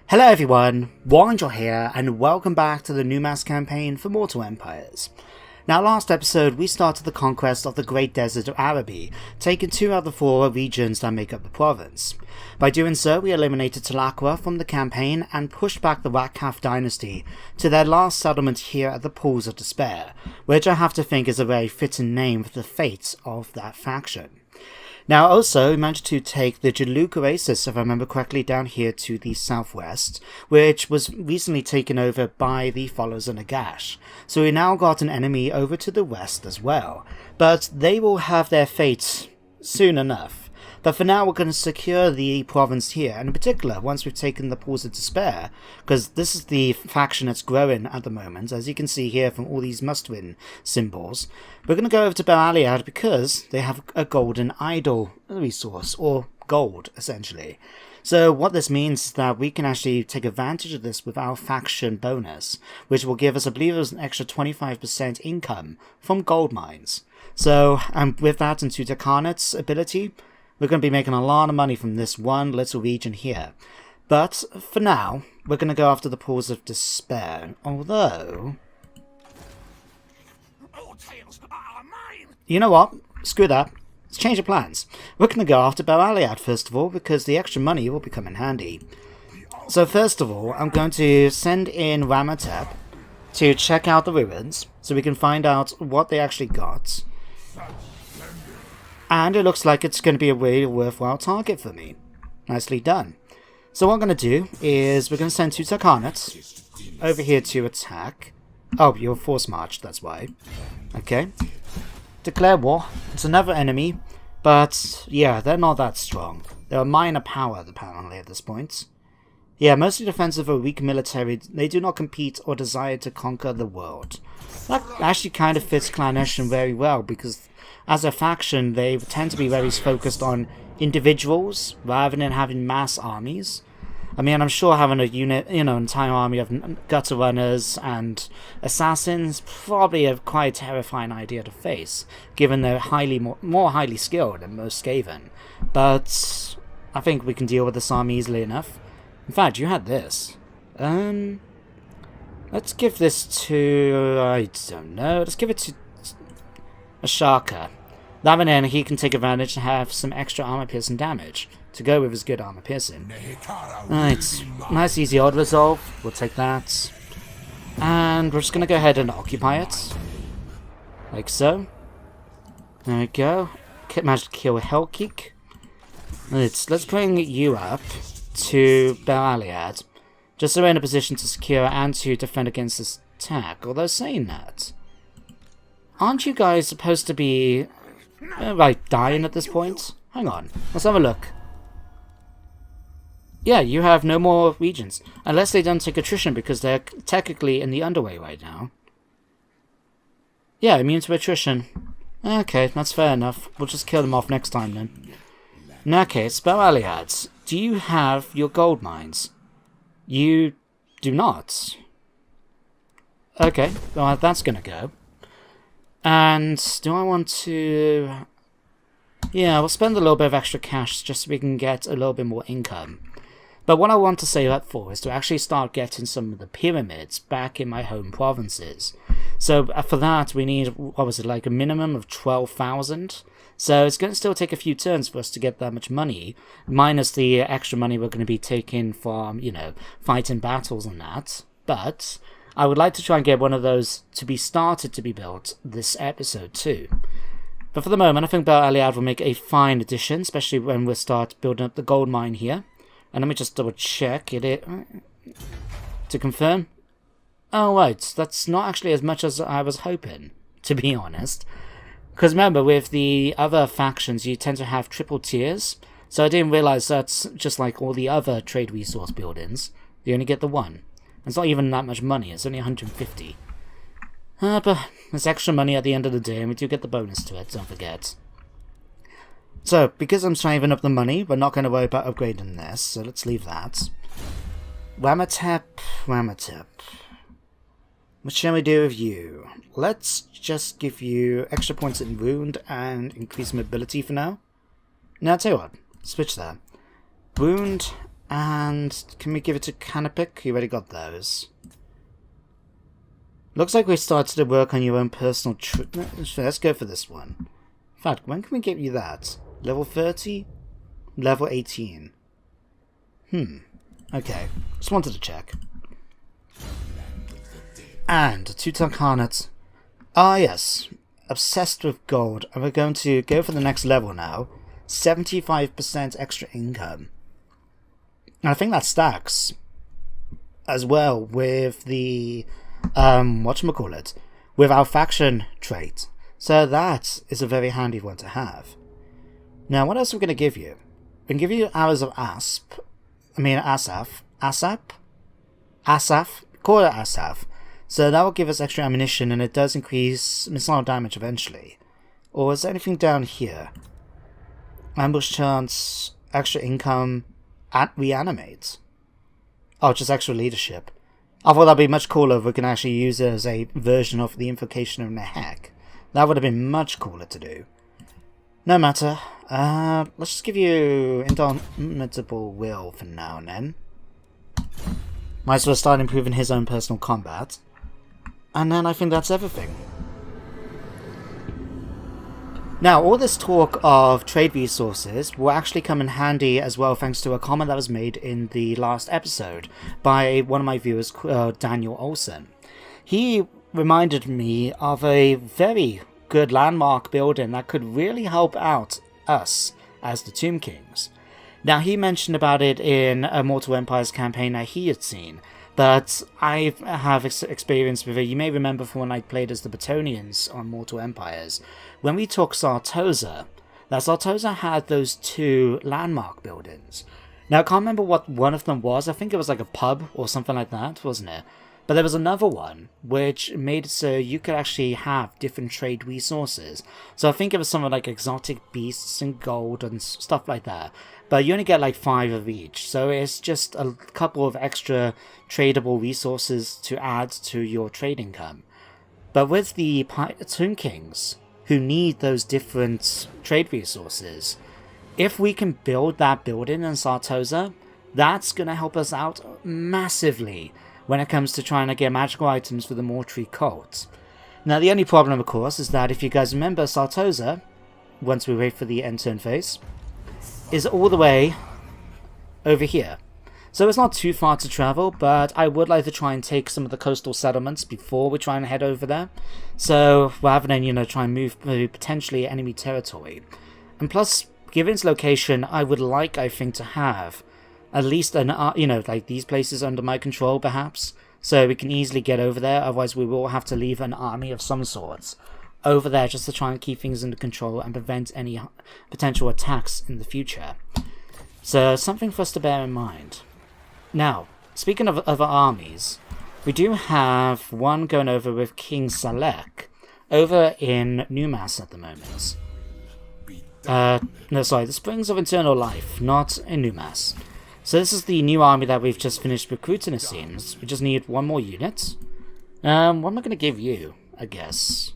Hello everyone, Warhammer here, and welcome back to the Numas campaign for Mortal Empires. Now last episode we started the conquest of the Great Desert of Araby, taking 2 out of the 4 regions that make up the province. By doing so we eliminated Talakwa from the campaign and pushed back the Wakaf dynasty to their last settlement here at the Pools of Despair, which I have to think is a very fitting name for the fate of that faction. Now also, we managed to take the Jaluk Oasis, if I remember correctly, down here to the southwest, which was recently taken over by the followers of Nagash. So we now got an enemy over to the west as well, but they will have their fate soon enough. But for now we're going to secure the province here, and in particular, once we've taken the Pools of Despair, because this is the faction that's growing at the moment, as you can see here from all these must-win symbols. We're going to go over to Bel-Aliad because they have a golden idol resource, or gold, essentially. So what this means is that we can actually take advantage of this with our faction bonus, which will give us, I believe it was an extra 25% income from gold mines. So, and with that and Tutankhanut's ability, we're going to be making a lot of money from this one little region here. But for now, we're going to go after the Pools of Despair. Although, you know what? Screw that. Let's change the plans. We're going to go after Bel-Aliad first of all, because the extra money will become in handy. So first of all, I'm going to send in Ramatep to check out the ruins, so we can find out what they actually got. And it looks like it's going to be a really worthwhile target for me. Nicely done. So what I'm going to do is we're going to send Tutankhanut over here to attack. Oh, you're force marched, that's why. Okay. Declare war. It's another enemy, but yeah, they're not that strong. They're a minor power, apparently, at this point. Yeah, mostly defensive or weak military. They do not compete or desire to conquer the world. That actually kind of fits Clan Eshin very well, because as a faction, they tend to be very focused on individuals rather than having mass armies. I mean, I'm sure having a unit, entire army of gutter runners and assassins probably a quite terrifying idea to face, given they're more highly skilled than most Skaven. But I think we can deal with this army easily enough. In fact, you had this. Let's give this to, I don't know, let's give it to a Shaka. That way then he can take advantage and have some extra armor piercing damage to go with his good armor piercing. Right, nice easy odd resolve, we'll take that. And we're just going to go ahead and occupy it. Like so. There we go. Managed to kill Hellkeek. Let's bring you up to Bel-Aliad, just so we're in a position to secure and to defend against this attack. Although saying that, aren't you guys supposed to be dying at this point? Hang on, let's have a look. Yeah, you have no more regions, unless they don't take attrition because they're technically in the underway right now. Yeah, immune to attrition. Okay, that's fair enough. We'll just kill them off next time then. In that case, Bel-Aliad, do you have your gold mines? You do not. Okay, well that's gonna go. And do I want to... Yeah, we'll spend a little bit of extra cash just so we can get a little bit more income. But what I want to save up for is to actually start getting some of the pyramids back in my home provinces. So for that we need, what was it, like a minimum of 12,000? So it's going to still take a few turns for us to get that much money, minus the extra money we're going to be taking from, fighting battles and that. But I would like to try and get one of those to be started to be built this episode too. But for the moment, I think Bel-Aliad will make a fine addition, especially when we start building up the gold mine here. And let me just double check it to confirm. Oh right, that's not actually as much as I was hoping, to be honest. Because remember, with the other factions, you tend to have triple tiers. So I didn't realise that's just like all the other trade resource buildings. You only get the one. It's not even that much money, it's only 150. But there's extra money at the end of the day, and we do get the bonus to it, don't forget. So, because I'm saving up the money, we're not going to worry about upgrading this, so let's leave that. Ramatep. What shall we do with you? Let's just give you extra points in wound and increase mobility for now. Now, I'll tell you what, switch that. Wound And can we give it to Canopic? You already got those. Looks like we started to work on your own personal let's go for this one. In fact, when can we get you that? Level 30? Level 18. Okay. Just wanted to check. And Tutankhanut. Ah, yes. Obsessed with gold. And we're going to go for the next level now. 75% extra income. And I think that stacks as well with the whatchamacallit, with our faction trait. So that is a very handy one to have. Now, what else are we going to give you? We can give you Hours of Asap. Call it Asaf. So that will give us extra ammunition, and it does increase missile damage eventually. Or is there anything down here? Ambush chance, extra income, reanimate. Oh, just extra leadership. I thought that'd be much cooler if we can actually use it as a version of the Invocation of Nehek. That would have been much cooler to do. No matter. Let's just give you Indomitable Will for now and then. Might as well start improving his own personal combat. And then I think that's everything. Now, all this talk of trade resources will actually come in handy as well, thanks to a comment that was made in the last episode by one of my viewers, Daniel Olsen. He reminded me of a very good landmark building that could really help out us as the Tomb Kings. Now, he mentioned about it in a Mortal Empires campaign that he had seen, but I have experience with it. You may remember from when I played as the Batonians on Mortal Empires. When we took Sartosa, that Sartosa had those two landmark buildings. Now, I can't remember what one of them was. I think it was like a pub or something like that, wasn't it? But there was another one which made it so you could actually have different trade resources. So I think it was something like exotic beasts and gold and stuff like that. But you only get like 5 of each. So it's just a couple of extra tradable resources to add to your trade income. But with the Tomb Kings, who need those different trade resources, if we can build that building in Sartosa, that's going to help us out massively when it comes to trying to get magical items for the Mortuary Cult. Now, the only problem, of course, is that if you guys remember, Sartosa, once we wait for the end turn phase, is all the way over here. So it's not too far to travel, but I would like to try and take some of the coastal settlements before we try and head over there. So rather than, try and move through potentially enemy territory. And plus, given its location, I would like, I think, to have at least an, like these places under my control, perhaps, so we can easily get over there. Otherwise, we will have to leave an army of some sorts over there just to try and keep things under control and prevent any potential attacks in the future. So, something for us to bear in mind. Now, speaking of other armies, we do have one going over with King Salek over in Numas at the moment. The Springs of Eternal Life, not in Numas. So this is the new army that we've just finished recruiting, it seems. We just need one more unit. What am I going to give you, I guess?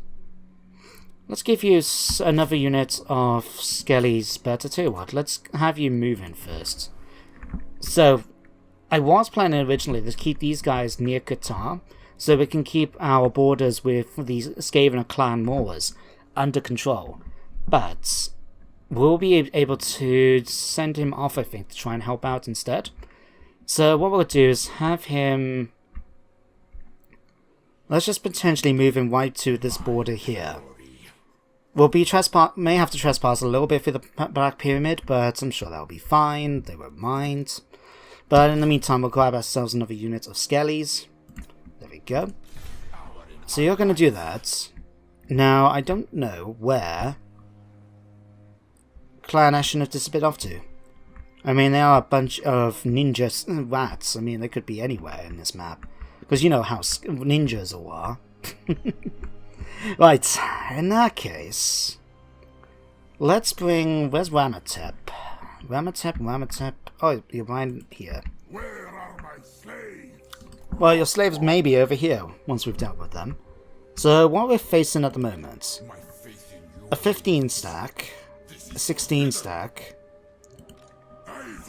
Let's give you another unit of Skellies, but I tell you what, let's have you move in first. So, I was planning originally to keep these guys near Qatar, so we can keep our borders with these Skaven clan Moors under control. But we'll be able to send him off, I think, to try and help out instead. So what we'll do is have him... Let's just potentially move him right to this border here. We'll be may have to trespass a little bit through the Black Pyramid, but I'm sure that'll be fine. They won't mind. But in the meantime, we'll grab ourselves another unit of Skellies. There we go. So you're going to do that. Now, I don't know where Clan Ashen have disappeared off to. I mean, they are a bunch of ninja rats. I mean, they could be anywhere in this map. Because you know how ninjas all are. Right, in that case, let's bring... Where's Ramatep? Ramatep. Oh, you're right here. Where are my slaves? Well, your slaves may be over here, once we've dealt with them. So, what we're facing at the moment, a 15 stack, a 16 stack,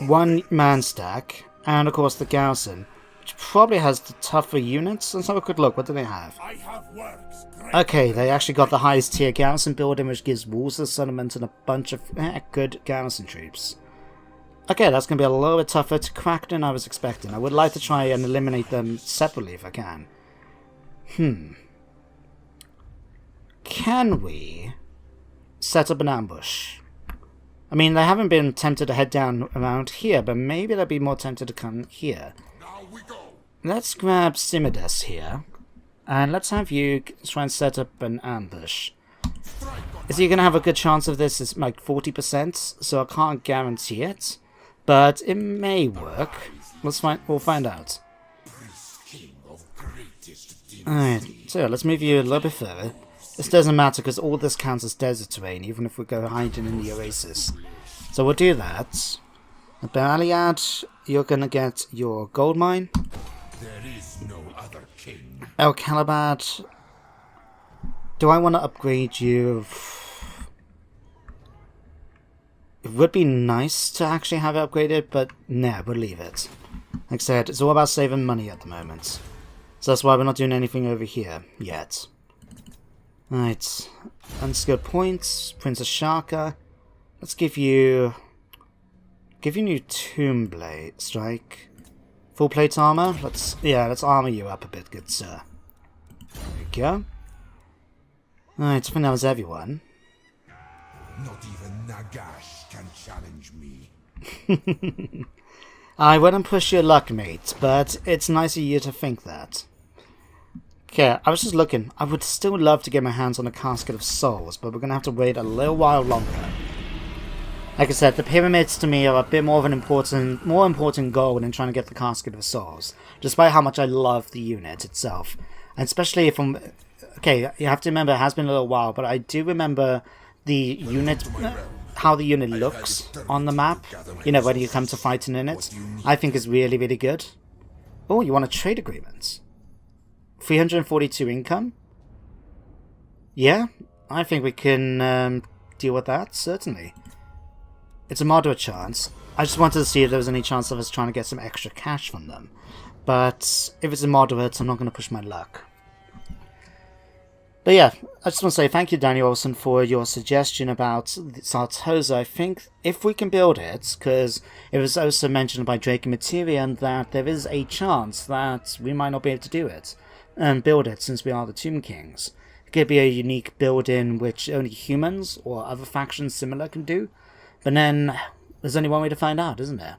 one-man stack, and of course the garrison, which probably has the tougher units. Let's have a quick look. What do they have? I have works great. Okay, they actually got the highest tier garrison building, which gives walls of settlement and a bunch of good garrison troops. Okay, that's going to be a little bit tougher to crack than I was expecting. I would like to try and eliminate them separately if I can. Can we set up an ambush? I mean, they haven't been tempted to head down around here, but maybe they'll be more tempted to come here. Now we go. Let's grab Simidas here, and let's have you try and set up an ambush. Is he going to have a good chance of this? It's like 40%, so I can't guarantee it, but it may work. We'll find out. Alright, so let's move you a little bit further. This doesn't matter because all this counts as desert terrain, even if we go hiding in the oasis. So we'll do that. Baliad, you're gonna get your gold mine. There is no other king. El Calibad, do I want to upgrade you? It would be nice to actually have it upgraded, but nah, we'll leave it. Like I said, it's all about saving money at the moment. So that's why we're not doing anything over here yet. Right, unskilled points, Princess Shaka. Let's give you new Tomb Blade Strike. Full plate armor. Let's armor you up a bit, good sir. There we go. Alright, I think that was everyone. Not even Nagash can challenge me. I wouldn't push your luck, mate, but it's nice of you to think that. Okay, I was just looking. I would still love to get my hands on a Casket of Souls, but we're going to have to wait a little while longer. Like I said, the pyramids to me are a bit more of an more important goal than trying to get the Casket of Souls, despite how much I love the unit itself. And especially if I'm... Okay, you have to remember, it has been a little while, but I do remember the unit... how the unit looks on the map, you know, when you come to fighting in it, I think is really, really good. Oh, you want a trade agreement? 342 income? Yeah, I think we can deal with that, certainly. It's a moderate chance. I just wanted to see if there was any chance of us trying to get some extra cash from them. But if it's a moderate, I'm not going to push my luck. But yeah, I just want to say thank you, Daniel Olsen, for your suggestion about Sartosa. I think if we can build it, because it was also mentioned by Drake and Materian that there is a chance that we might not be able to do it and build it since we are the Tomb Kings. It could be a unique build-in which only humans or other factions similar can do, but then there's only one way to find out, isn't there?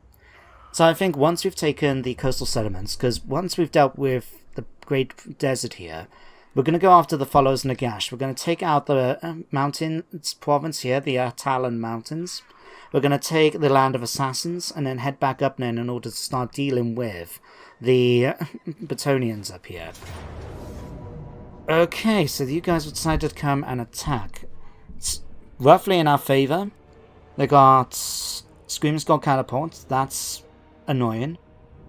So I think once we've taken the coastal settlements, because once we've dealt with the Great Desert here, we're going to go after the followers Nagash. We're going to take out the mountains province here, the Atalan Mountains. We're going to take the Land of Assassins and then head back up then in order to start dealing with the Batonians up here. Okay, so you guys have decided to come and attack. It's roughly in our favour. They got Screaming Skull Catapult. That's annoying.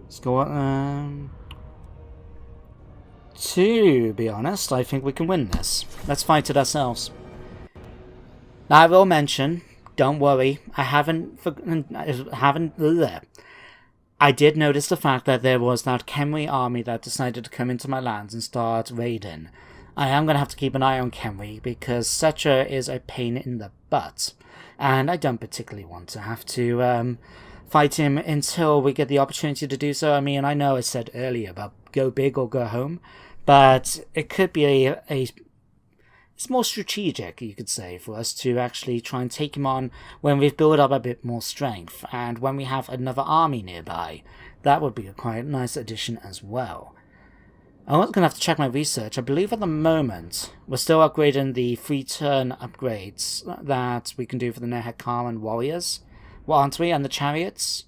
Let's go... To be honest, I think we can win this. Let's fight it ourselves. Now, I will mention, don't worry, I did notice the fact that there was that Kenri army that decided to come into my lands and start raiding. I am going to have to keep an eye on Kenri because Setcher is a pain in the butt. And I don't particularly want to have to fight him until we get the opportunity to do so. I mean, I know I said earlier about go big or go home, but it could be it's more strategic, you could say, for us to actually try and take him on when we've built up a bit more strength and when we have another army nearby. That would be a quite nice addition as well. I'm also going to have to check my research. I believe at the moment we're still upgrading the free turn upgrades that we can do for the Nehekar warriors, well, aren't we, and the chariots.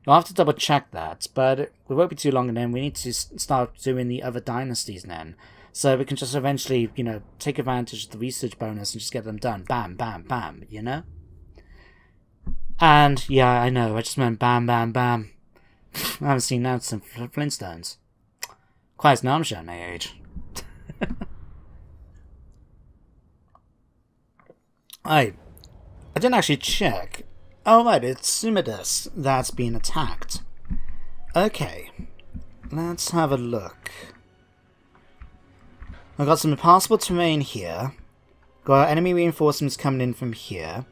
You'll have to double check that, but it won't be too long and then we need to start doing the other dynasties then. So we can just eventually, you know, take advantage of the research bonus and just get them done. Bam, bam, bam, you know? And, yeah, I know, I just meant bam, bam, bam. I haven't seen that since Flintstones. Quite an arm show at my age. I didn't actually check. Oh right, it's Sumidus that's been attacked. Okay, let's have a look. I've got some impassable terrain here. Got enemy reinforcements coming in from here.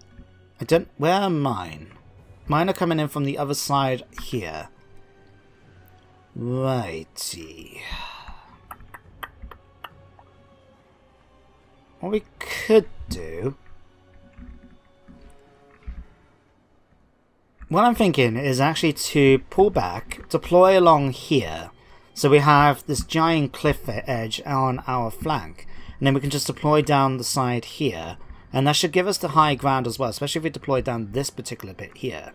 Where are mine? Mine are coming in from the other side here. Righty. What we could do... What I'm thinking is actually to pull back, deploy along here, so we have this giant cliff edge on our flank, and then we can just deploy down the side here, and that should give us the high ground as well, especially if we deploy down this particular bit here.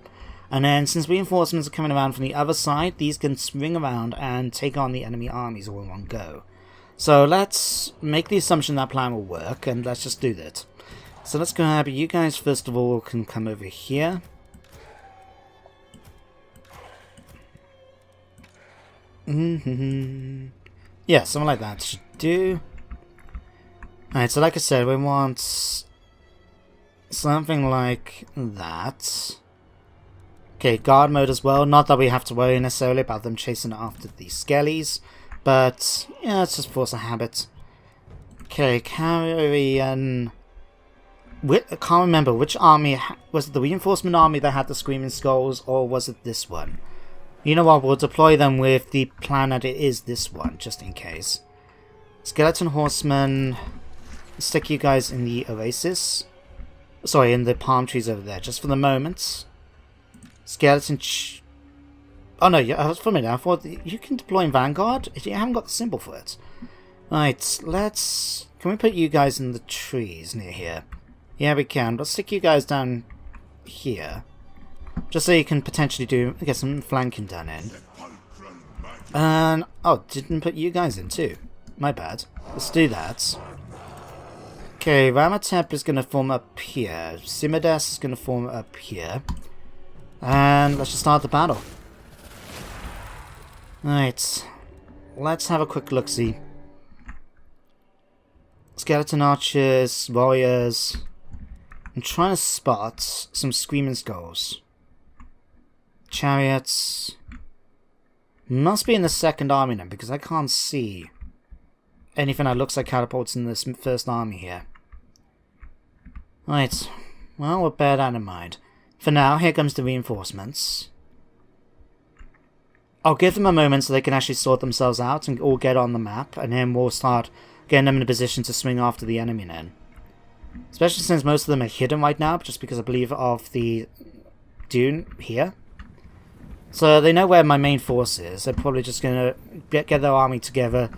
And then since reinforcements are coming around from the other side, these can swing around and take on the enemy armies all in one go. So let's make the assumption that plan will work, and let's just do that. So let's grab you guys first of all, can come over here. Yeah, something like that should do. Alright, so like I said, we want something like that. Okay, guard mode as well. Not that we have to worry necessarily about them chasing after the skellies, but yeah, it's just force of habit. Okay, Carrion. I can't remember which army. Was it the reinforcement army that had the screaming skulls, or was it this one? You know what, we'll deploy them with the plan that it is this one, just in case. Skeleton Horsemen, stick you guys in the oasis. Sorry, in the palm trees over there, just for the moment. Skeleton oh no, I was familiar, I thought you can deploy in Vanguard? You haven't got the symbol for it. Right, let's... Can we put you guys in the trees near here? Yeah, we can, but stick you guys down here. Just so you can potentially get some flanking done in. And oh, didn't put you guys in too. My bad. Let's do that. Okay, Ramatep is going to form up here. Simidas is going to form up here. And let's just start the battle. Right. Let's have a quick look-see. Skeleton archers, warriors. I'm trying to spot some screaming skulls. Chariots. Must be in the second army then, because I can't see anything that looks like catapults in this first army here. Right. Well, we'll bear that in mind. For now, here comes the reinforcements. I'll give them a moment so they can actually sort themselves out and all get on the map, and then we'll start getting them in a position to swing after the enemy then. Especially since most of them are hidden right now, just because I believe of the dune here. So they know where my main force is. They're probably just going to get their army together.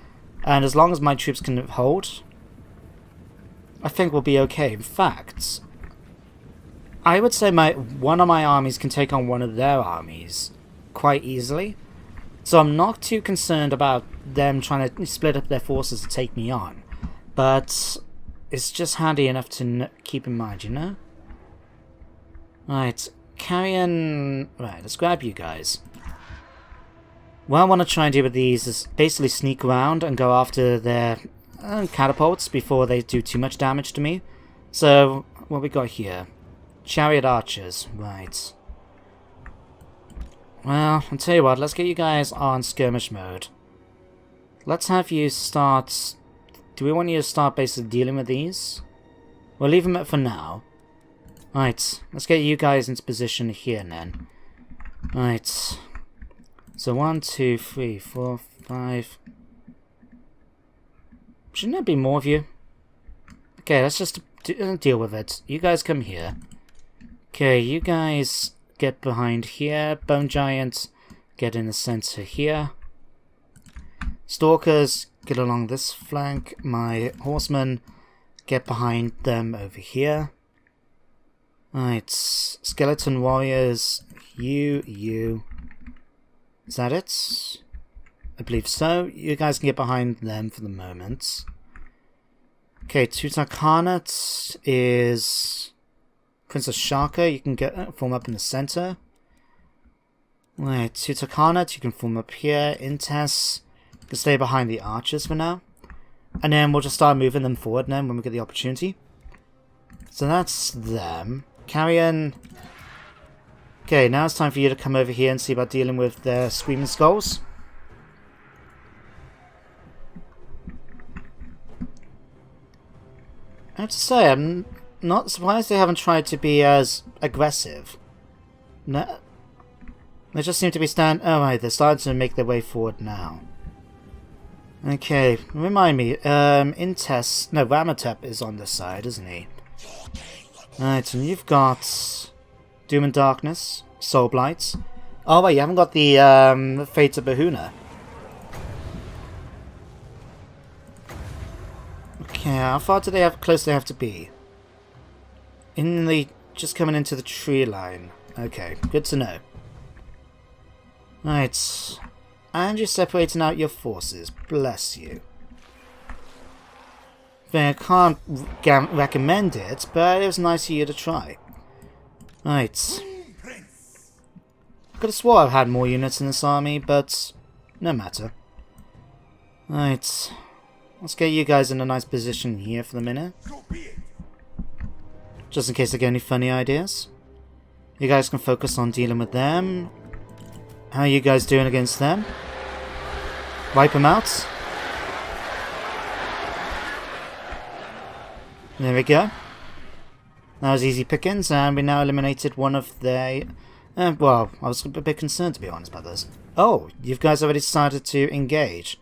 And as long as my troops can hold, I think we'll be okay. In fact, I would say one of my armies can take on one of their armies quite easily. So I'm not too concerned about them trying to split up their forces to take me on. But it's just handy enough to keep in mind, you know? Right. Carrion... Right, let's grab you guys. What I want to try and do with these is basically sneak around and go after their catapults before they do too much damage to me. So, what we got here? Chariot archers, right. Well, I'll tell you what, let's get you guys on skirmish mode. Let's have you start... Do we want you to start basically dealing with these? We'll leave them up for now. Right, let's get you guys into position here then. Right. So 1, 2, 3, 4, 5. Shouldn't there be more of you? Okay, let's just deal with it. You guys come here. Okay, you guys get behind here. Bone Giant, get in the center here. Stalkers, get along this flank. My horsemen, get behind them over here. Right, skeleton warriors, you. Is that it? I believe so. You guys can get behind them for the moment. Okay, Tutankhanut is Princess Shaka. You can form up in the center. Right, Tutankhanut, you can form up here. Intes, you can stay behind the archers for now. And then we'll just start moving them forward then when we get the opportunity. So that's them. Carrion. Okay, now it's time for you to come over here and see about dealing with the Screaming Skulls. I have to say, I'm not surprised they haven't tried to be as aggressive. No, they just seem to be oh right, they're starting to make their way forward now. Okay, remind me, Ramatep is on this side, isn't he? Right, and you've got Doom and Darkness, Soul Blight. Oh wait, you haven't got the Fate of Bahuna. Okay, how far do they have close they have to be? Just coming into the tree line. Okay, good to know. Right. And you're separating out your forces. Bless you. I can't recommend it, but it was nice of you to try. Right. Could have swore I've had more units in this army, but no matter. Right. Let's get you guys in a nice position here for the minute. Just in case I get any funny ideas. You guys can focus on dealing with them. How are you guys doing against them? Wipe them out. There we go. That was easy pickings, and we now eliminated one of their... well, I was a bit concerned, to be honest, about this. Oh, you guys already decided to engage.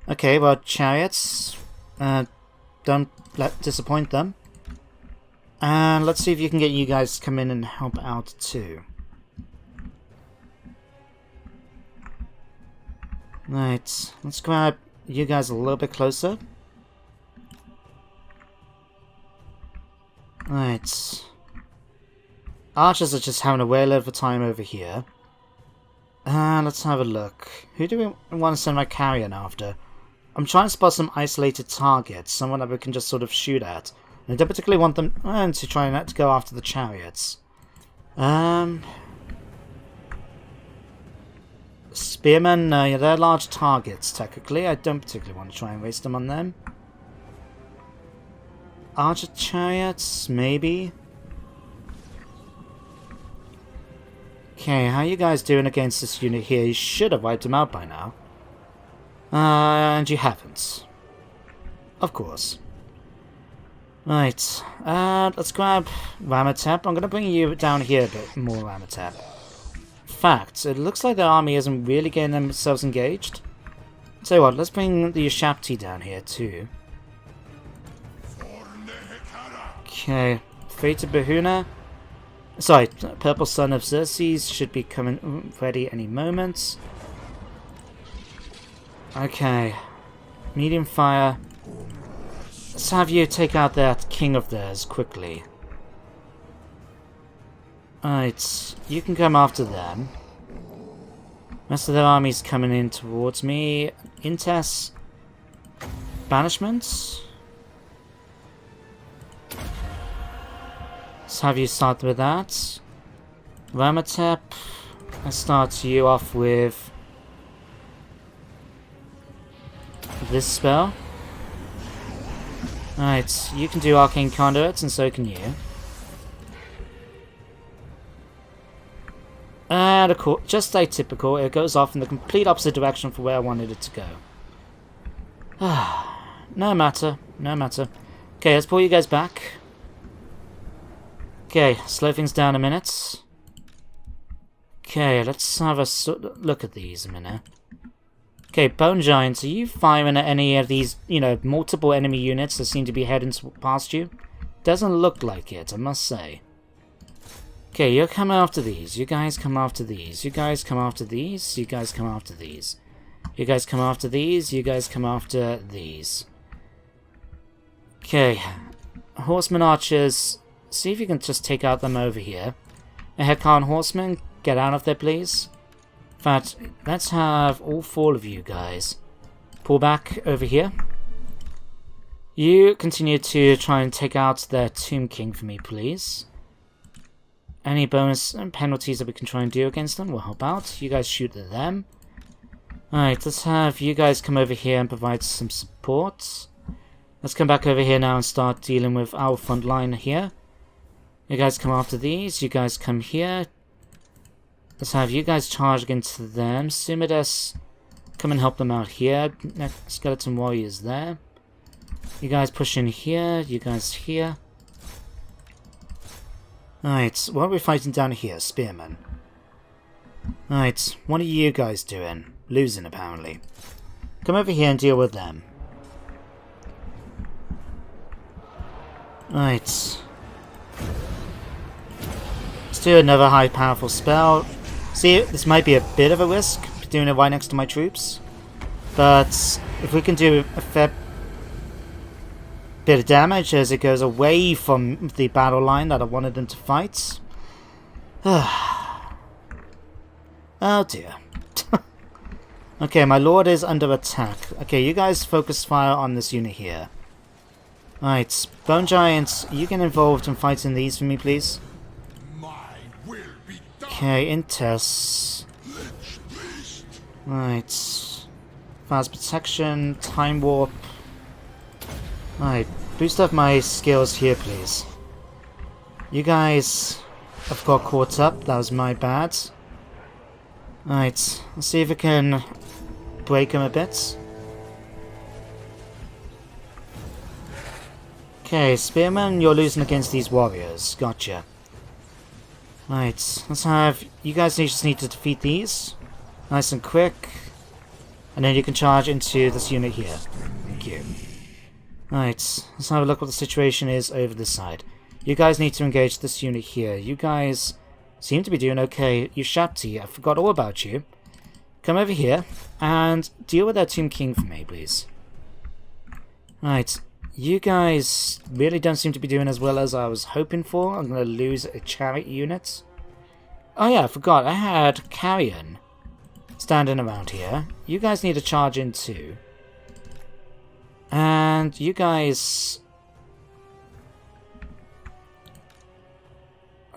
Okay, well, chariots. Don't disappoint them. And let's see if you can get you guys to come in and help out too. Right, let's grab you guys a little bit closer. Right. Archers are just having a whale of a time over here. Let's have a look. Who do we want to send my carrion after? I'm trying to spot some isolated targets, someone that we can just sort of shoot at. I don't particularly want them to try not to go after the chariots. Spearmen, yeah, they're large targets, technically. I don't particularly want to try and waste them on them. Archer chariots, maybe? Okay, how are you guys doing against this unit here? You should have wiped them out by now. And you haven't. Of course. Right, let's grab Ramatep. I'm going to bring you down here a bit more, Ramatep. Fact, it looks like the army isn't really getting themselves engaged. Tell you what, let's bring the Shapti down here too. Okay, Fate of Bahuna. Sorry, Purple Son of Xerxes should be coming ready any moment. Okay, medium fire. Let's have you take out that king of theirs quickly. Alright, you can come after them. Rest of their army's coming in towards me. Intes. Banishment. Let's have you start with that. Ramatep. Let's start you off with this spell. Alright, you can do Arcane Conduits, and so can you. And of course, just atypical, it goes off in the complete opposite direction from where I wanted it to go. No matter, no matter. Okay, let's pull you guys back. Okay, slow things down a minute. Okay, let's have a look at these a minute. Okay, Bone Giants, are you firing at any of these, multiple enemy units that seem to be heading past you? Doesn't look like it, I must say. Okay, you're coming after these. You guys come after these. You guys come after these. You guys come after these. You guys come after these. You guys come after these. Okay. Horsemen archers. See if you can just take out them over here. A Hekkan horsemen, get out of there, please. In fact, let's have all four of you guys pull back over here. You continue to try and take out their Tomb King for me, please. Any bonus and penalties that we can try and do against them will help out. You guys shoot at them. Alright, let's have you guys come over here and provide some support. Let's come back over here now and start dealing with our front line here. You guys come after these. You guys come here. Let's have you guys charge against them. Sumidas, come and help them out here. Skeleton warriors there. You guys push in here. You guys here. Alright, what are we fighting down here? Spearmen. Alright, what are you guys doing? Losing, apparently. Come over here and deal with them. Alright. Let's do another high powerful spell. See, this might be a bit of a risk, doing it right next to my troops. But if we can do a fair bit of damage as it goes away from the battle line that I wanted them to fight. Oh dear. Okay, my lord is under attack. Okay, you guys focus fire on this unit here. Alright, Bone Giants, you get involved in fighting these for me, please. Okay, Intes. Right. Fast protection, time warp. Alright, boost up my skills here, please. You guys have got caught up, that was my bad. Alright, let's see if we can break them a bit. Okay, Spearman, you're losing against these warriors. Gotcha. Right, let's have... You guys just need to defeat these. Nice and quick. And then you can charge into this unit here. Thank you. Right, let's have a look what the situation is over this side. You guys need to engage this unit here. You guys seem to be doing okay. You Shapti, I forgot all about you. Come over here and deal with that Tomb King for me, please. Right, you guys really don't seem to be doing as well as I was hoping for. I'm going to lose a chariot unit. Oh yeah, I forgot. I had Carrion standing around here. You guys need to charge in too. And you guys...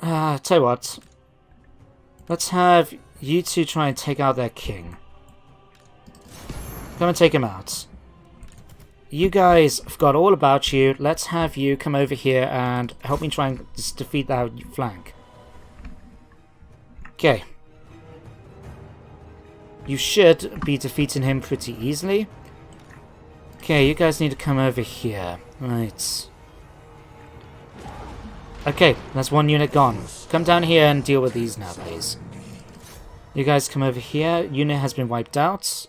tell you what. Let's have you two try and take out their king. Come and take him out. You guys forgot all about you. Let's have you come over here and help me try and just defeat that flank. Okay. You should be defeating him pretty easily. Okay, you guys need to come over here. Right. Okay, that's one unit gone. Come down here and deal with these now, please. You guys come over here. Unit has been wiped out.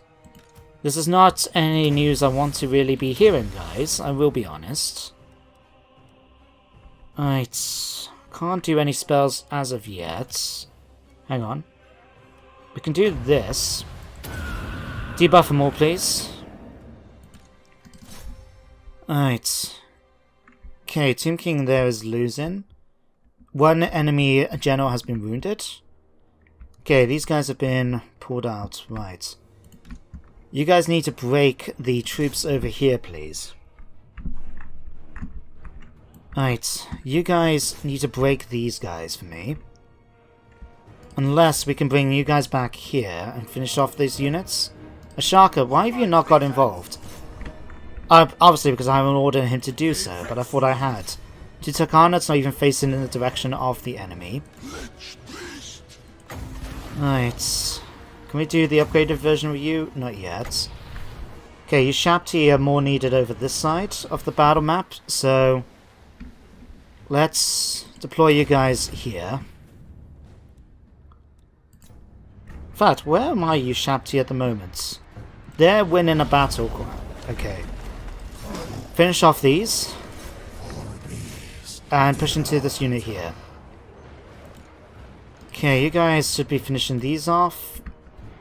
This is not any news I want to really be hearing, guys. I will be honest. Right. Can't do any spells as of yet. Hang on. We can do this. Debuff them all, please. Alright. Okay, Tomb King there is losing. One enemy general has been wounded. Okay, these guys have been pulled out. Right. You guys need to break the troops over here, please. Right, you guys need to break these guys for me. Unless we can bring you guys back here and finish off these units. Ashaka, why have you not got involved? Obviously because I haven't ordered him to do so, but I thought I had. Tutankhanut's not even facing in the direction of the enemy. Right. Can we do the upgraded version with you? Not yet. Okay, you Shapti are more needed over this side of the battle map, so let's deploy you guys here. In fact, where am I, you Shapti, at the moment? They're winning a battle. Okay. Finish off these. And push into this unit here. Okay, you guys should be finishing these off.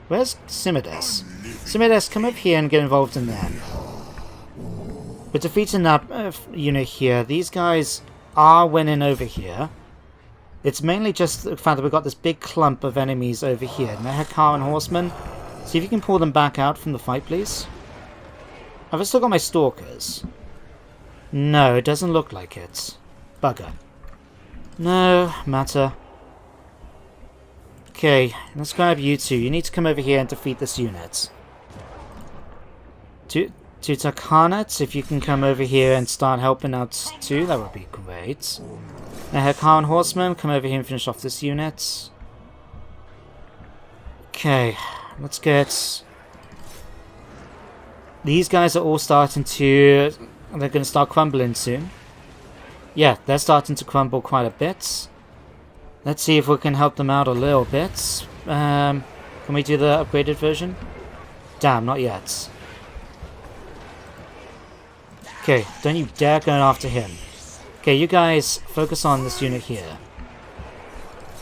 Where's Simidas? Simidas, come up here and get involved in that. We're defeating that unit here. These guys are winning over here. It's mainly just the fact that we've got this big clump of enemies over here. Mehakar and Horsemen. See if you can pull them back out from the fight, please. Have I still got my Stalkers? No, it doesn't look like it. Bugger. No matter. Okay, let's grab you two. You need to come over here and defeat this unit. Tutankhanut, if you can come over here and start helping out too, that would be great. Mehakar and Horsemen, come over here and finish off this unit. Okay, let's get... These guys are all starting to... They're going to start crumbling soon. Yeah, they're starting to crumble quite a bit. Let's see if we can help them out a little bit. Can we do the upgraded version? Damn, not yet. Okay, don't you dare go after him. Okay, you guys focus on this unit here.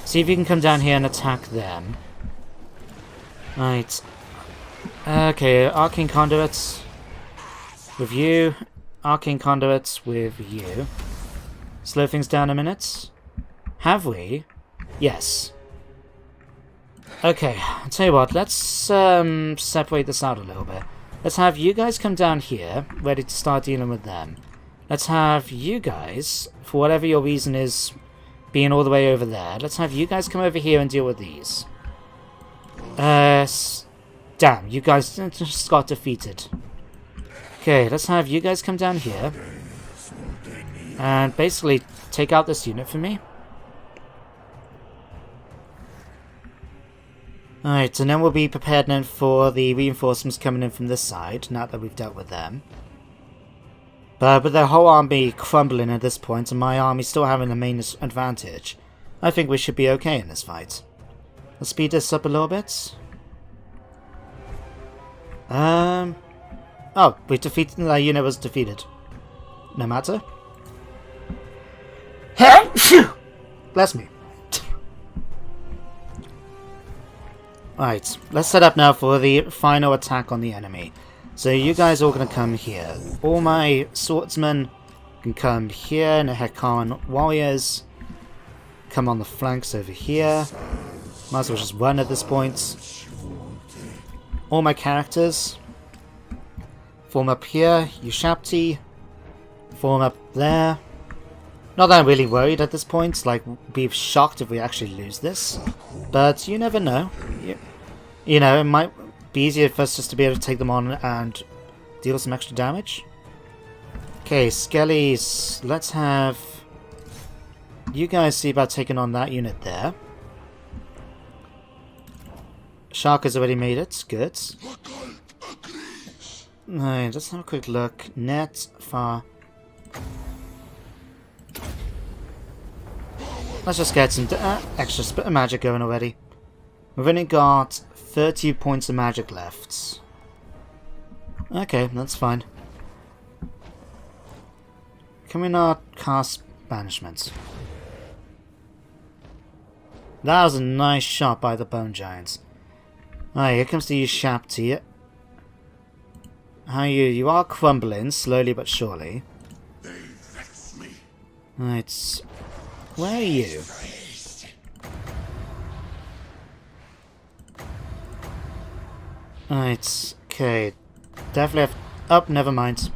See if you can come down here and attack them. Right. Okay, Arcane Conduits with you. Arcane Conduits with you. Slow things down a minute. Have we? Yes. Okay, I'll tell you what, let's separate this out a little bit. Let's have you guys come down here, ready to start dealing with them. Let's have you guys, for whatever your reason is, being all the way over there. Let's have you guys come over here and deal with these. Damn, you guys just got defeated. Okay, let's have you guys come down here. And basically take out this unit for me. Alright, and then we'll be prepared then for the reinforcements coming in from this side, now that we've dealt with them. But with their whole army crumbling at this point, and my army still having the main advantage, I think we should be okay in this fight. Let's speed this up a little bit. Oh, we defeated... That unit was defeated. No matter. Bless me. Right, let's set up now for the final attack on the enemy. So you guys are all going to come here. All my swordsmen can come here, and the Hekaran warriors come on the flanks over here. Might as well just run at this point. All my characters form up here. Ushapti form up there. Not that I'm really worried at this point. Like, be shocked if we actually lose this. But you never know. You know, it might be easier for us just to be able to take them on and deal some extra damage. Okay, Skellies, let's have you guys see about taking on that unit there. Shark has already made it, good. Alright, let's have a quick look. Net, far. Let's just get some extra bit of magic going already. We've only got 30 points of magic left. Okay, that's fine. Can we not cast banishment? That was a nice shot by the Bone Giants. Alright, here comes the Ushapti. How you are crumbling, slowly but surely. They vex me. Right. Where are you? Right, okay. Definitely have... Oh, never mind.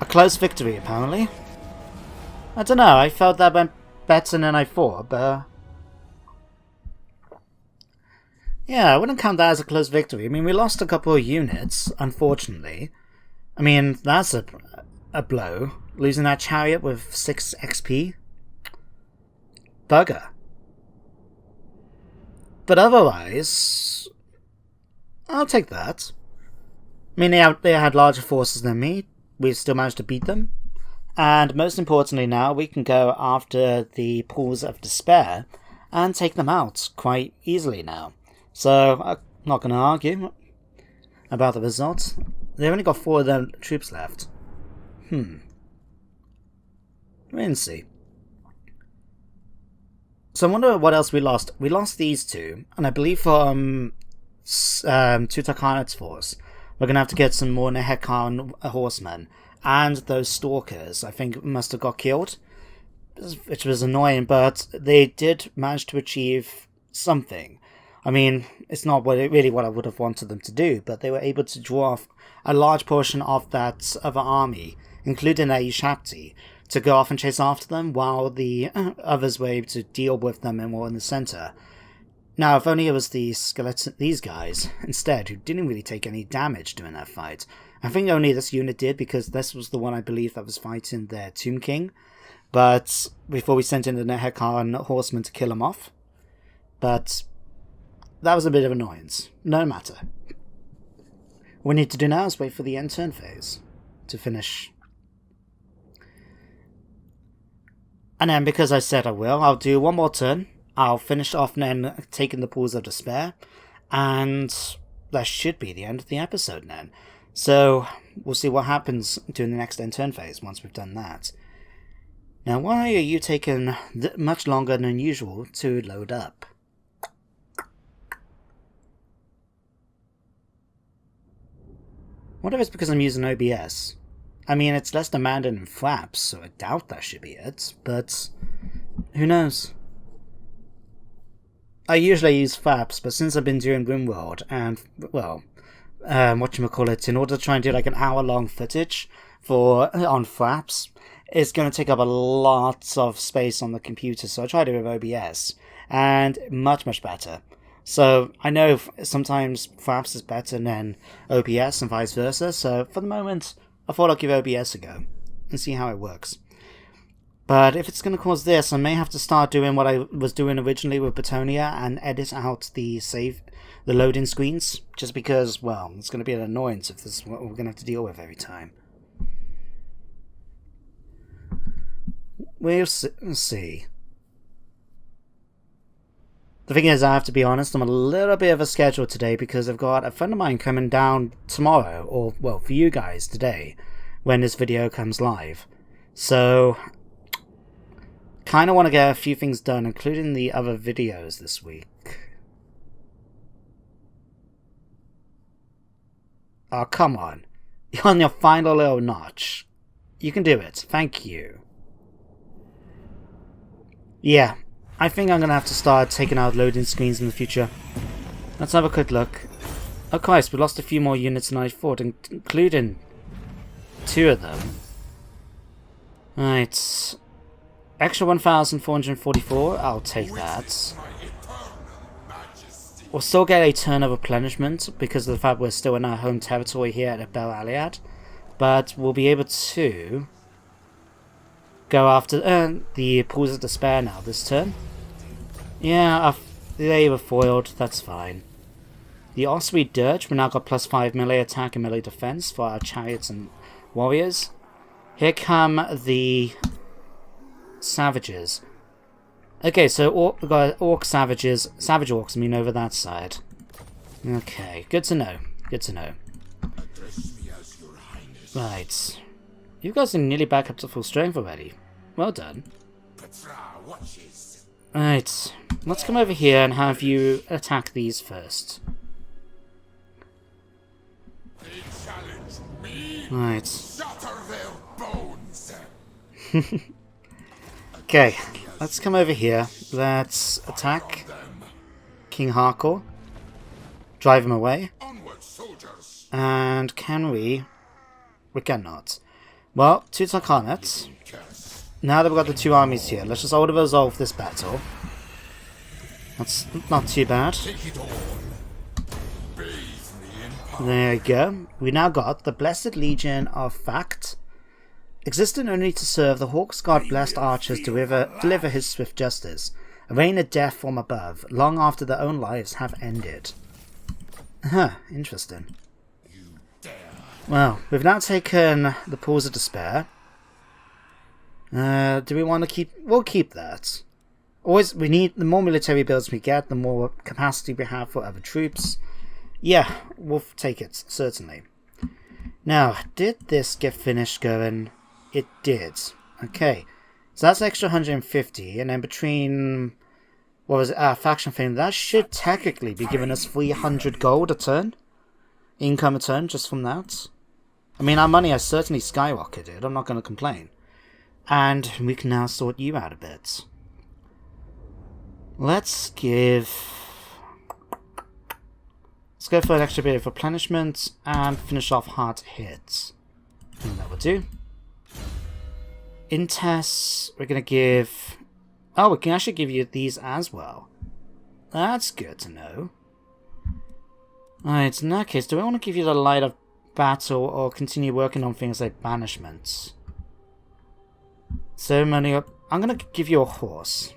A close victory, apparently. I don't know, I felt that went better than I thought, but... Yeah, I wouldn't count that as a close victory. I mean, we lost a couple of units, unfortunately. I mean, that's a blow. Losing that chariot with 6 XP. Bugger. But otherwise... I'll take that. I mean, they had larger forces than me. We still managed to beat them. And most importantly now, we can go after the Pools of Despair and take them out quite easily now. So, I'm not going to argue about the results. They've only got 4 of their troops left. Wait and see. So I wonder what else we lost. We lost these 2, and I believe from Tutankhanut's force, we're going to have to get some more Hekaran horsemen. And those stalkers, I think, must have got killed. Which was annoying, but they did manage to achieve something. I mean, it's not really what I would have wanted them to do, but they were able to draw off a large portion of that other army, including their Ushapti, to go off and chase after them, while the others were able to deal with them and were in the centre. Now, if only it was these guys, instead, who didn't really take any damage during that fight. I think only this unit did, because this was the one I believe that was fighting their Tomb King. But, before we sent in the Hekaran horsemen to kill him off. But, that was a bit of annoyance. No matter. What we need to do now is wait for the end turn phase to finish. And then, because I said I will, I'll do one more turn. I'll finish off then taking the Pools of Despair. And that should be the end of the episode then. So, we'll see what happens during the next end turn phase once we've done that. Now, why are you taking much longer than usual to load up? What if it's because I'm using OBS? I mean, it's less demanding than Flaps, so I doubt that should be it, but who knows? I usually use Flaps, but since I've been doing RimWorld and, well, whatchamacallit, in order to try and do like an hour-long footage on Flaps, it's going to take up a lot of space on the computer, so I try to do it with OBS, and much, much better. So, I know sometimes Flaps is better than OBS and vice versa, so for the moment, I thought I'd give OBS a go, and see how it works. But if it's going to cause this, I may have to start doing what I was doing originally with Betonia, and edit out the loading screens, just because, well, it's going to be an annoyance if this is what we're going to have to deal with every time. We'll see. The thing is, I have to be honest, I'm a little bit of a schedule today because I've got a friend of mine coming down tomorrow, or, well, for you guys today, when this video comes live. So, kind of want to get a few things done, including the other videos this week. Oh, come on. You're on your final little notch. You can do it. Thank you. Yeah. I think I'm going to have to start taking out loading screens in the future. Let's have a quick look. Oh Christ, we lost a few more units than I thought, including 2 of them. Right. Extra 1,444, I'll take that. We'll still get a turn of replenishment because of the fact we're still in our home territory here at Bel Aliad. But we'll be able to go after the Pools of Despair now this turn. Yeah, they were foiled, that's fine. The Osprey Dirge, we now got +5 melee attack and melee defense for our chariots and warriors. Here come the savages. Okay, so we've got orc savages, savage orcs, I mean, over that side. Okay, good to know, good to know. Right. You guys are nearly back up to full strength already. Well done. Right, let's come over here and have you attack these first. Right. Okay, let's come over here. Let's attack King Harcourt. Drive him away. And can we? We cannot. Well, Tutankhanut. Now that we've got the 2 armies here, let's just auto-resolve this battle. That's not too bad. There you go. We now got the Blessed Legion of Fact. Existing only to serve the Hawk's God blessed archers deliver his swift justice. A rain of death from above, long after their own lives have ended. Huh, interesting. Well, we've now taken the Pools of Despair. Do we want to keep... We'll keep that. Always, we need... The more military builds we get, the more capacity we have for other troops. Yeah, we'll take it, certainly. Now, did this get finished going? It did. Okay. So that's extra 150, and then between... What was it? Faction thing. That should technically be giving us 300 gold a turn. Income a turn, just from that. I mean, our money has certainly skyrocketed. I'm not going to complain. And we can now sort you out a bit. Let's go for an extra bit of replenishment and finish off hard hits. And that will do. Intes, we're going to give... Oh, we can actually give you these as well. That's good to know. Alright, in that case, do I want to give you the light of battle or continue working on things like banishments? So many... I'm going to give you a horse.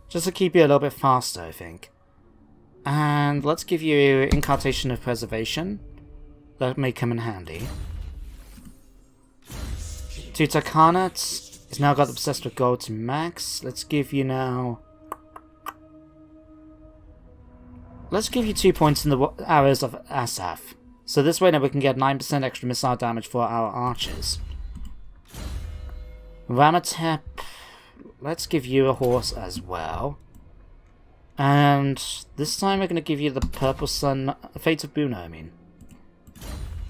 Just to keep you a little bit faster, I think. And let's give you Incantation of Preservation. That may come in handy. Tutankhanut has now got obsessed with gold to max. Let's give you now... Let's give you 2 points in the arrows of Asaph. So this way now we can get 9% extra missile damage for our archers. Ramatep, let's give you a horse as well. And this time we're going to give you the Purple Sun, Fate of Buna, I mean.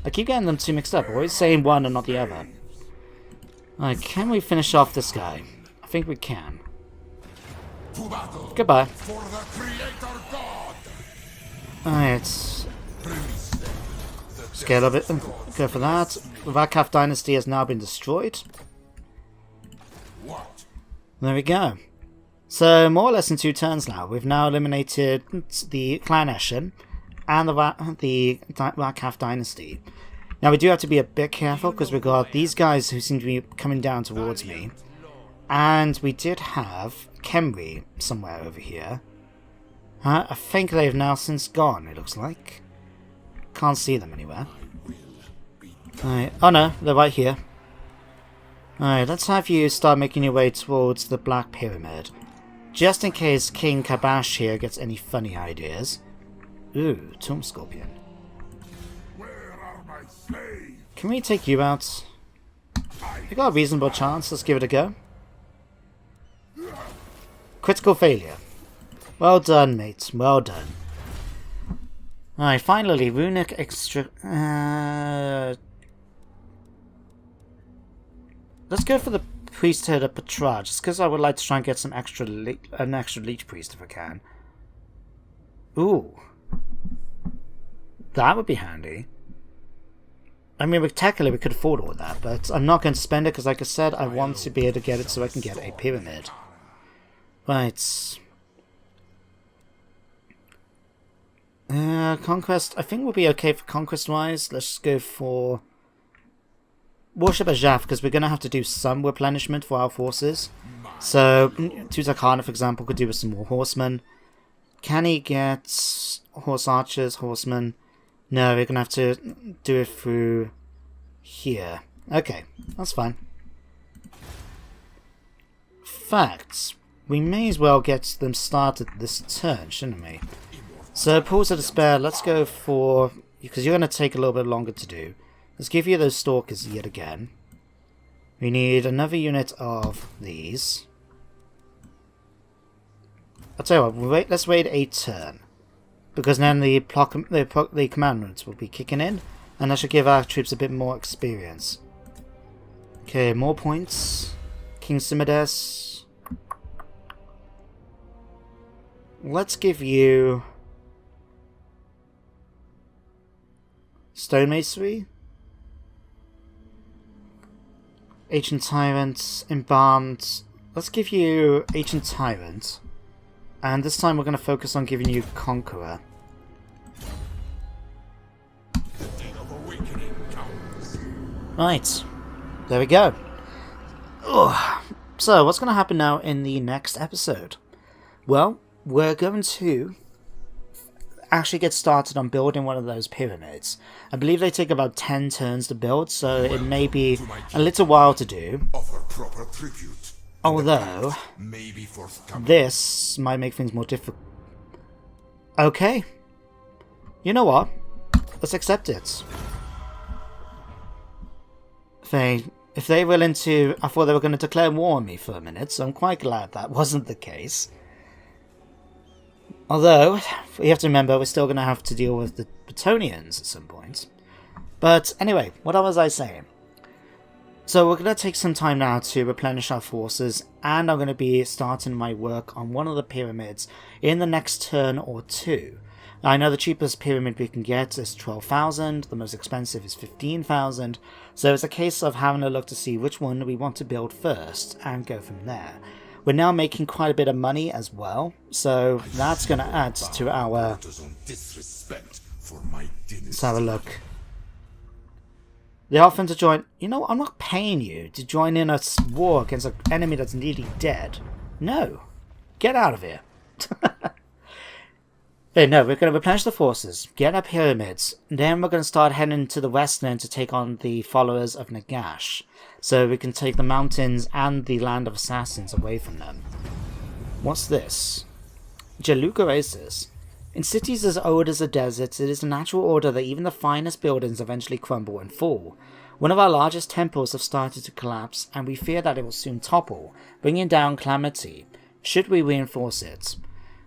I keep getting them too mixed up, always saying one and not the other. Alright, can we finish off this guy? I think we can. Goodbye. Alright. Scale of it. Go for that. The Vakaf dynasty has now been destroyed. There we go. So, more or less in 2 turns now. We've now eliminated the Clan Eshin and the Vakaf dynasty. Now, we do have to be a bit careful because we've got these guys who seem to be coming down towards me. And we did have Khemri somewhere over here. I think they've now since gone, it looks like. Can't see them anywhere. Alright. Oh no, they're right here. Alright, let's have you start making your way towards the Black Pyramid. Just in case King Kabash here gets any funny ideas. Ooh, Tomb Scorpion. Can we take you out? You got a reasonable chance, let's give it a go. Critical failure. Well done, mate. Well done. Alright, finally, Runic Extra... Let's go for the Priesthood of Petra, just because I would like to try and get some an extra Leech Priest if I can. Ooh. That would be handy. I mean, technically we could afford all that, but I'm not going to spend it because, like I said, I want to be able to get it so I can get a pyramid. Right. Conquest, I think we'll be okay for conquest-wise. Let's just go for Worship Ajaf, because we're going to have to do some replenishment for our forces. So, Tutankhanut, for example, could do with some more horsemen. Can he get horse archers, horsemen? No, we're going to have to do it through here. Okay, that's fine. Facts. We may as well get them started this turn, shouldn't we? So, Pools of Despair, let's go for... because you're going to take a little bit longer to do. Let's give you those Stalkers yet again. We need another unit of these. I'll tell you what, let's wait a turn. Because then the commandments will be kicking in, and that should give our troops a bit more experience. Okay, more points. King Simides. Let's give you Stonemasonry. Ancient Tyrant, Embalmed. Let's give you Ancient Tyrant. And this time we're going to focus on giving you Conqueror. Right. There we go. Ugh. So, what's going to happen now in the next episode? Well, we're going to actually get started on building one of those pyramids. I believe they take about 10 turns to build, so it may be a little while to do. Although, this might make things more difficult. Okay. You know what? Let's accept it. If they're willing to... I thought they were going to declare war on me for a minute, so I'm quite glad that wasn't the case. Although, you have to remember, we're still going to have to deal with the Bretonnians at some point. But anyway, what was I saying? So we're going to take some time now to replenish our forces, and I'm going to be starting my work on one of the pyramids in the next turn or two. Now, I know the cheapest pyramid we can get is 12,000, the most expensive is 15,000, so it's a case of having a look to see which one we want to build first, and go from there. We're now making quite a bit of money as well, so that's going to add to our... Let's have a look. They offer to join... You know, I'm not paying you to join in a war against an enemy that's nearly dead. No. Get out of here. No, we're going to replenish the forces, get our pyramids, then we're going to start heading to the westland to take on the followers of Nagash, so we can take the mountains and the land of assassins away from them. What's this? Jaluk Oasis. In cities as old as the deserts, it is a natural order that even the finest buildings eventually crumble and fall. One of our largest temples have started to collapse, and we fear that it will soon topple, bringing down calamity, should we reinforce it.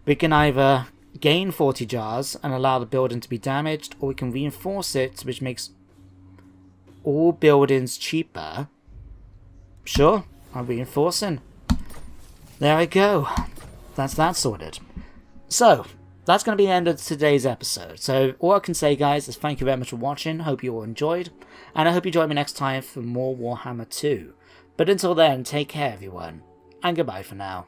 We can either gain 40 jars and allow the building to be damaged, or we can reinforce it, which makes all buildings cheaper. Sure, I'm reinforcing. There we go. That's that sorted. So, that's going to be the end of today's episode. So, all I can say, guys, is thank you very much for watching. Hope you all enjoyed. And I hope you join me next time for more Warhammer 2. But until then, take care, everyone. And goodbye for now.